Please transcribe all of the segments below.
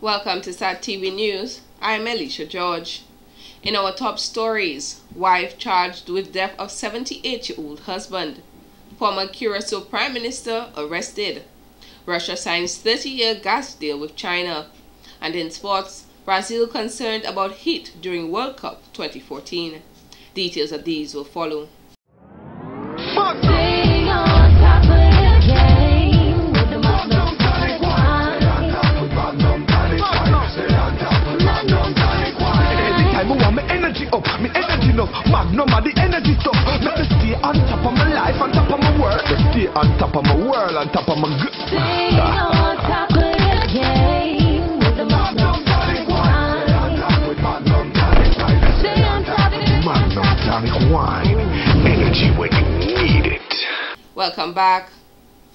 Welcome to SAT TV News. I am Alicia George. In our top stories, wife charged with death of 78-year-old husband. Former Curacao Prime Minister arrested. Russia signs 30-year gas deal with China. And in sports, Brazil concerned about heat during World Cup 2014. Details of these will follow. Magnum of the energy stuff. Let me stay on top of my life, on top of my world. Stay on top of my world, on top of my good. Stay on top of the game with the Magnum tonic wine. Stay on top of the Magnum tonic wine. Energy when you need it. Welcome back.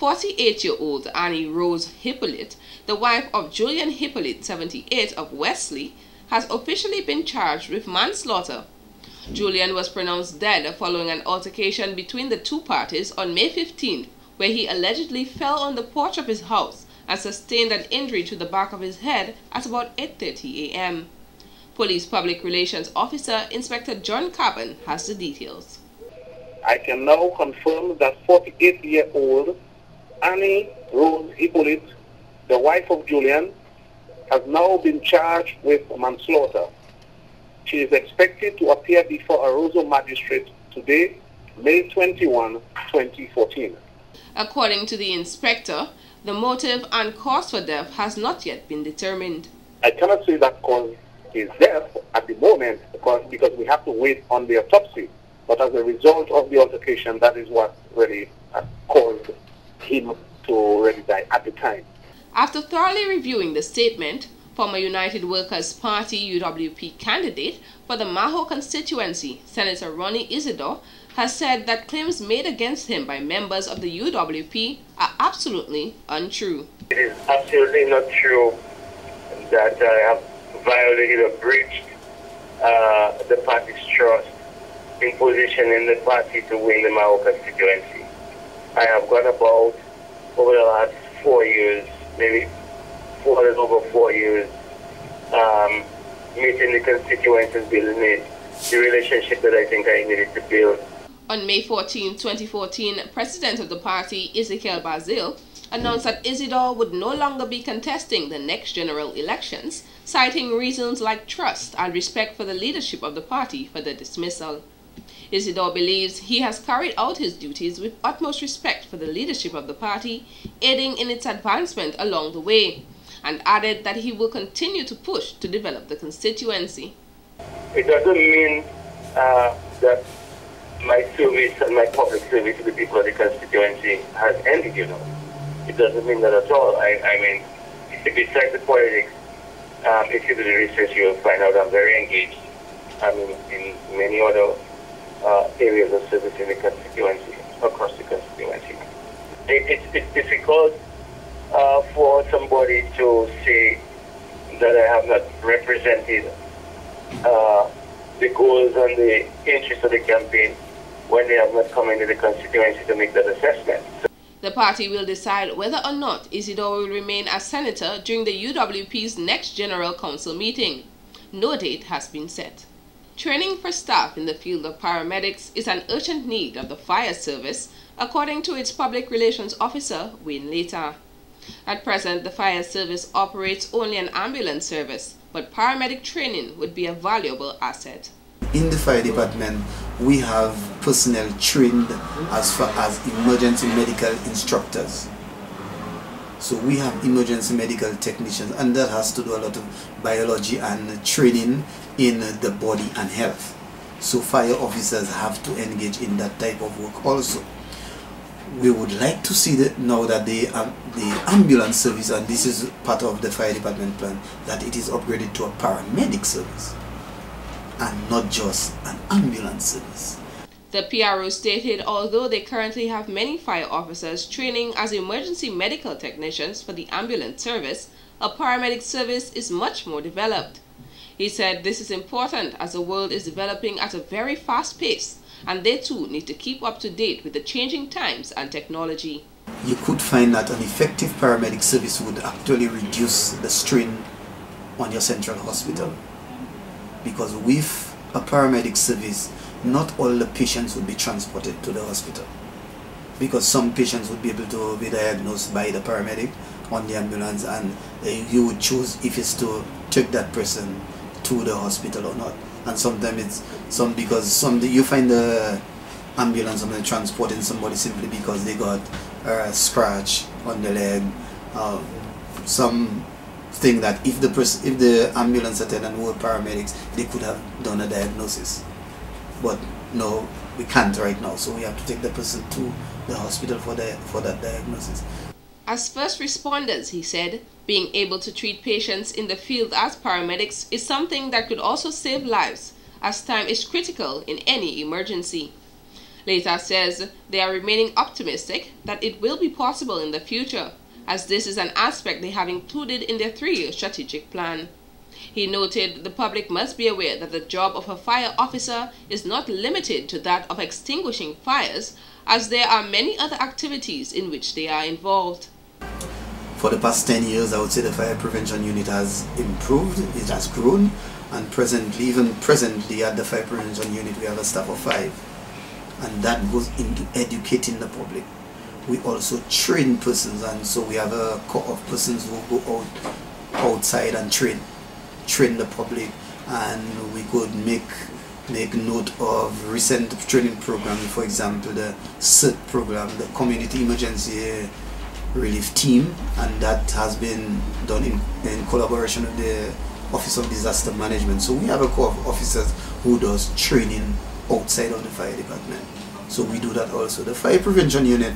48-year-old Annie Rose Hippolyte, the wife of Julian Hippolyte, 78, of Wesley, has officially been charged with manslaughter. Julian was pronounced dead following an altercation between the two parties on May 15, where he allegedly fell on the porch of his house and sustained an injury to the back of his head at about 8:30 a.m. Police Public Relations Officer Inspector John Cabin has the details. I can now confirm that 48-year-old Annie Rose Hippolyte, the wife of Julian, has now been charged with manslaughter. She is expected to appear before a Roseau magistrate today, May 21, 2014. According to the inspector, the motive and cause for death has not yet been determined. I cannot say that cause is death at the moment because we have to wait on the autopsy. But as a result of the altercation, that is what really caused him to really die at the time. After thoroughly reviewing the statement, former United Workers' Party UWP candidate for the Maho constituency, Senator Ronnie Isidore, has said that claims made against him by members of the UWP are absolutely untrue. It is absolutely not true that I have violated or breached the party's trust in positioning the party to win the Maho constituency. I have gone about over the last 4 years, maybe over 4 years, meeting the constituencies, building the relationship that I think I needed to build. On May 14, 2014, President of the party, Ezekiel Bazil, announced that Isidore would no longer be contesting the next general elections, citing reasons like trust and respect for the leadership of the party for the dismissal. Isidore believes he has carried out his duties with utmost respect for the leadership of the party, aiding in its advancement along the way, and added that he will continue to push to develop the constituency. It doesn't mean that my service and my public service to the people of the constituency has ended, you know. It doesn't mean that at all. I mean, besides the politics, if you do the research, you'll find out I'm very engaged. I mean, in many other areas of service in the constituency, across the constituency. It's difficult for somebody to say that I have not represented the goals and the interests of the campaign when they have not come into the constituency to make that assessment. The party will decide whether or not Isidore will remain as senator during the UWP's next General Council meeting. No date has been set. Training for staff in the field of paramedics is an urgent need of the fire service, according to its public relations officer, Wayne Later. At present, the fire service operates only an ambulance service, but paramedic training would be a valuable asset. In the fire department, we have personnel trained as far as emergency medical instructors. So we have emergency medical technicians, and that has to do a lot of biology and training in the body and health. So fire officers have to engage in that type of work also. We would like to see that now that the ambulance service, and this is part of the fire department plan, that it is upgraded to a paramedic service and not just an ambulance service. The PRO stated although they currently have many fire officers training as emergency medical technicians for the ambulance service, a paramedic service is much more developed. He said this is important as the world is developing at a very fast pace, and they too need to keep up to date with the changing times and technology. You could find that an effective paramedic service would actually reduce the strain on your central hospital. Because with a paramedic service, not all the patients would be transported to the hospital. Because some patients would be able to be diagnosed by the paramedic on the ambulance, and you would choose if it's to take that person to the hospital or not. And sometimes it's because you find the ambulance sometimes transporting somebody simply because they got a scratch on the leg. Some think that if the ambulance attendant were paramedics, they could have done a diagnosis. But no, we can't right now, so we have to take the person to the hospital for that diagnosis. As first responders, he said, being able to treat patients in the field as paramedics is something that could also save lives, as time is critical in any emergency. Later says they are remaining optimistic that it will be possible in the future, as this is an aspect they have included in their 3-year strategic plan. He noted the public must be aware that the job of a fire officer is not limited to that of extinguishing fires, as there are many other activities in which they are involved. For the past 10 years, I would say the fire prevention unit has improved, it has grown, and even presently at the fire prevention unit we have a staff of 5, and that goes into educating the public. We also train persons, and so we have a core of persons who go outside and train the public, and we could make note of recent training programs. For example, the CERT program, the Community Emergency Relief Team, and that has been done in collaboration with the Office of Disaster Management. So we have a core of officers who does training outside of the fire department. So we do that also. The fire prevention unit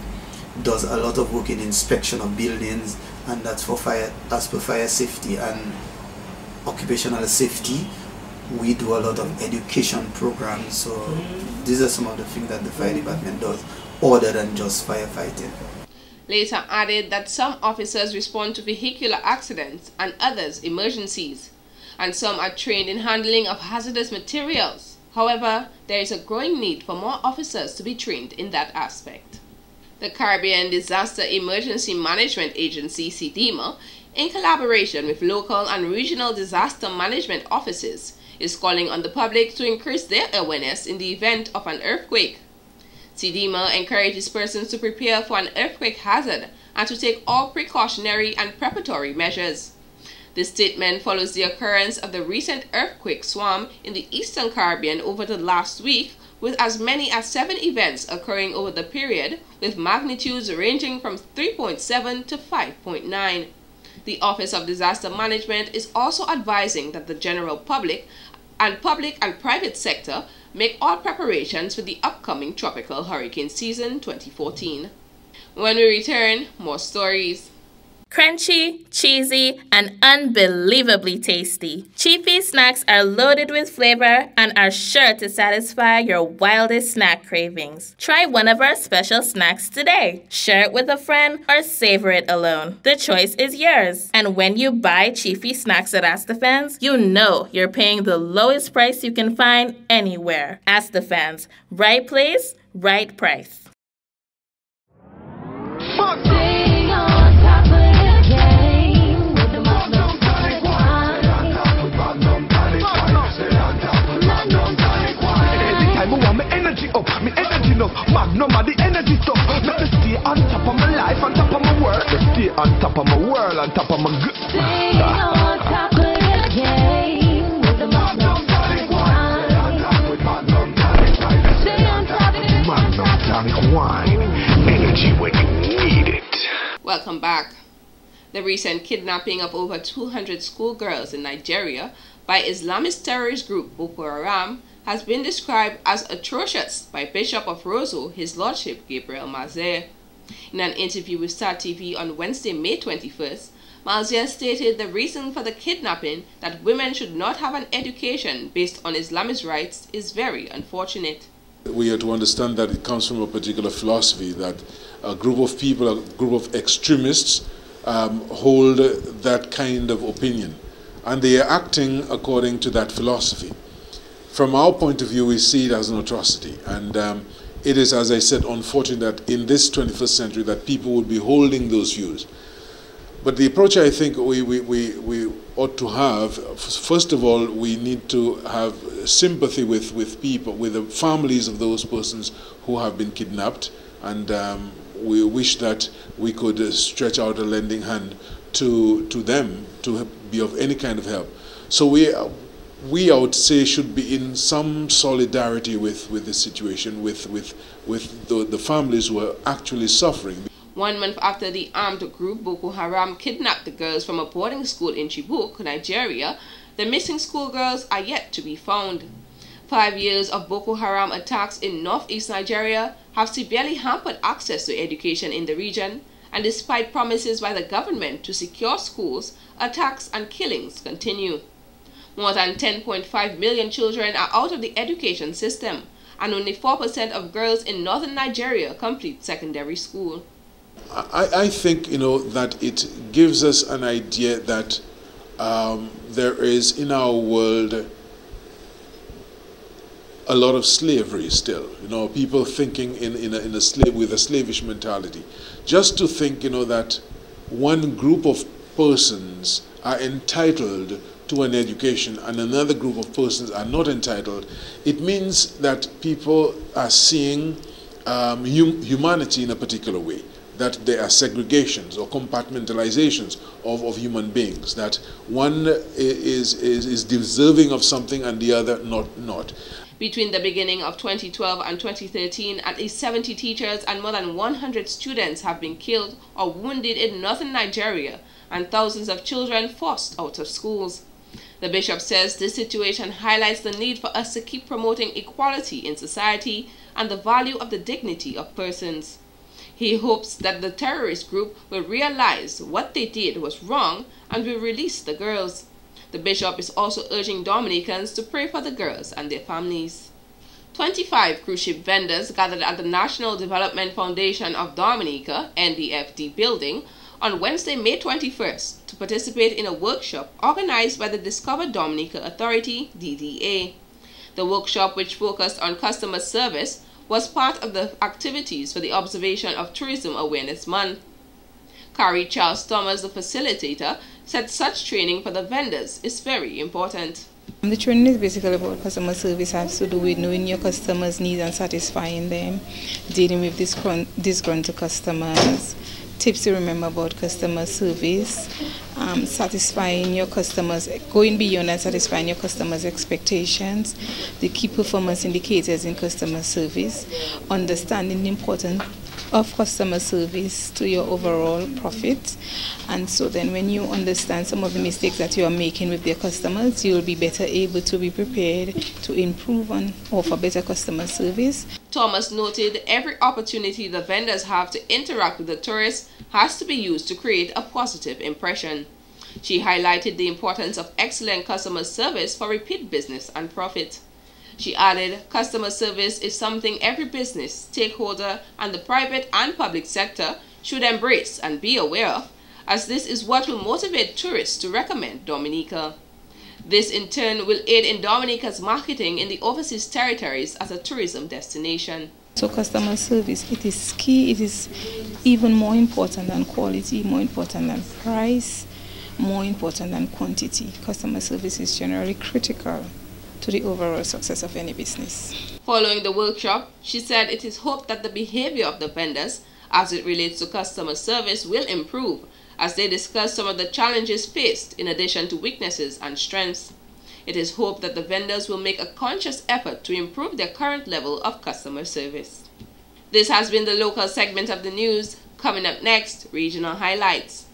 does a lot of work in inspection of buildings, and that's for fire, as per fire safety and occupational safety. We do a lot of education programs, so these are some of the things that the fire department does other than just firefighting. Later added that some officers respond to vehicular accidents and others emergencies, and some are trained in handling of hazardous materials. However, there is a growing need for more officers to be trained in that aspect. The Caribbean Disaster Emergency Management Agency, CDEMA, in collaboration with local and regional disaster management offices, is calling on the public to increase their awareness in the event of an earthquake. CDEMA encourages persons to prepare for an earthquake hazard and to take all precautionary and preparatory measures. This statement follows the occurrence of the recent earthquake swarm in the Eastern Caribbean over the last week, with as many as 7 events occurring over the period, with magnitudes ranging from 3.7 to 5.9. The Office of Disaster Management is also advising that the general public and private sector make all preparations for the upcoming tropical hurricane season 2014. When we return, more stories. Crunchy, cheesy, and unbelievably tasty. Chiefy snacks are loaded with flavor and are sure to satisfy your wildest snack cravings. Try one of our special snacks today. Share it with a friend or savor it alone. The choice is yours. And when you buy Chiefy snacks at Ask the Fans, you know you're paying the lowest price you can find anywhere. Ask the Fans. Right place, right price. Me energy enough, magnum of the energy stuff. Let me stay on top of my life, on top of my world. Stay on top of my world, on top of my good. Stay on top of the game with the magnum tonic wine. Stay on top with magnum tonic wine. Stay on top of the magnum tonic wine. Energy when you need it. Welcome back. The recent kidnapping of over 200 schoolgirls in Nigeria by Islamist terrorist group Boko Haram has been described as atrocious by Bishop of Roseau, His Lordship Gabriel Mazer. In an interview with Star TV on Wednesday, May 21st, Mazer stated the reason for the kidnapping, that women should not have an education based on Islamist rights, is very unfortunate. We have to understand that it comes from a particular philosophy, that a group of people, a group of extremists hold that kind of opinion, and they are acting according to that philosophy. From our point of view, we see it as an atrocity, and it is, as I said, unfortunate that in this 21st century that people would be holding those views. But the approach I think we ought to have, first of all, we need to have sympathy with people, with the families of those persons who have been kidnapped, and we wish that we could stretch out a lending hand to them to be of any kind of help. So we I would say, should be in some solidarity with the situation, with the families who are actually suffering. 1 month after the armed group Boko Haram kidnapped the girls from a boarding school in Chibok, Nigeria, the missing schoolgirls are yet to be found. 5 years of Boko Haram attacks in northeast Nigeria have severely hampered access to education in the region, and despite promises by the government to secure schools, attacks and killings continue. More than 10.5 million children are out of the education system, and only 4% of girls in northern Nigeria complete secondary school. I think, that it gives us an idea that there is in our world a lot of slavery still. People thinking with a slavish mentality. Just to think, that one group of persons are entitled to an education and another group of persons are not entitled, it means that people are seeing humanity in a particular way, that there are segregations or compartmentalizations of human beings, that one is deserving of something and the other not. Between the beginning of 2012 and 2013, at least 70 teachers and more than 100 students have been killed or wounded in northern Nigeria, and thousands of children forced out of schools. The bishop says this situation highlights the need for us to keep promoting equality in society and the value of the dignity of persons. He hopes that the terrorist group will realize what they did was wrong and will release the girls. The bishop is also urging Dominicans to pray for the girls and their families. 25 cruise ship vendors gathered at the National Development Foundation of Dominica, NDFD building, on Wednesday, May 21st, to participate in a workshop organized by the Discover Dominica Authority, DDA. The workshop, which focused on customer service, was part of the activities for the observation of Tourism Awareness Month. Carrie Charles Thomas, the facilitator, said such training for the vendors is very important. The training is basically about customer service, has to do with knowing your customers' needs and satisfying them, dealing with disgruntled customers, tips to remember about customer service, satisfying your customers, going beyond and satisfying your customers' expectations, the key performance indicators in customer service, understanding the importance of customer service to your overall profit. And so then when you understand some of the mistakes that you are making with your customers, you will be better able to be prepared to improve and offer better customer service. Thomas noted every opportunity the vendors have to interact with the tourists has to be used to create a positive impression. She highlighted the importance of excellent customer service for repeat business and profit. She added, customer service is something every business, stakeholder, and the private and public sector should embrace and be aware of, as this is what will motivate tourists to recommend Dominica. This in turn will aid in Dominica's marketing in the overseas territories as a tourism destination. So customer service, it is key. It is even more important than quality, more important than price, more important than quantity. Customer service is generally critical to the overall success of any business. Following the workshop, she said it is hoped that the behavior of the vendors as it relates to customer service will improve as they discuss some of the challenges faced in addition to weaknesses and strengths. It is hoped that the vendors will make a conscious effort to improve their current level of customer service. This has been the local segment of the news. Coming up next, regional highlights.